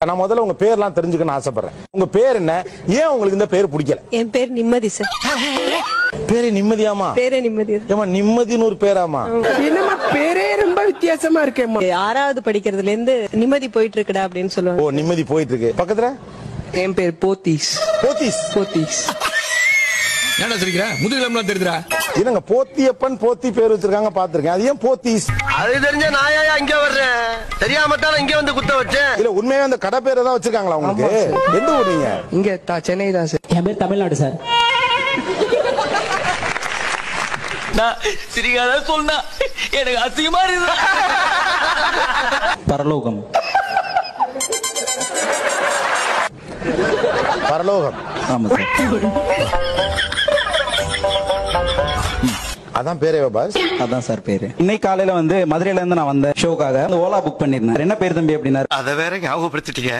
நான் முதல்ல உங்க பேர்லாம் தெரிஞ்சுக்கணும்னு ஆசைப்படுறேன். உங்க பேர் என்ன? ஏன் உங்களுக்கு இந்த பேர் பிடிக்கல? என் பேர் நிம்மதி சார். பேரே நிம்மதியாமா? பேரே நிம்மதி. ஏமா நிம்மதின்னு ஒரு பேராமா? என்னமா பேரே ரொம்ப வித்தியாசமா இருக்கேம்மா. 6வது படிக்கிறதுல இருந்து நிம்மதி போயிட்டு இருக்குடா அப்படின்னு சொல்லுவாங்க. ஓ, நிம்மதி போயிட்டு இருக்கு. பக்கத்துல என் பேர் போத்தீஸ். போத்தீஸ். போத்தீஸ். என்ன சொல்லிக்கிற? முதுகிலம்லாம் தெரியுதுடா. என்னங்க போத்தியப்பன் போத்தி பேர் வச்சிருக்காங்க, பாத்துருக்கேன். அது ஏன் போத்தீஸ்? அது தெரிஞ்ச நாயா இங்க வர்றேன், தெரியாம தான் இங்க வந்து குத்த வச்சேன். இல்ல உண்மையா அந்த கடை பேரை தான் வச்சிருக்காங்களா உங்களுக்கு? எந்த ஊர் நீங்க? இங்க சென்னை தான் சார். என் பேர் தமிழ்நாடு சார். சிரிக்காத சொன்னா எனக்கு அசிங்கமா இருக்கு. பரலோகம். பரலோகம். ஆமா சார். அதான் பேரே பாஸ். அதான் சார் பேரு. இன்னைக்கு காலையில வந்து மதுரையில இருந்து நான் வந்த ஷோக்காக ஓலா புக் பண்ணிருந்தேன். என்ன பேர் தம்பி அப்படின்னா அத வேற ஞாபகப்படுத்திட்டீங்க.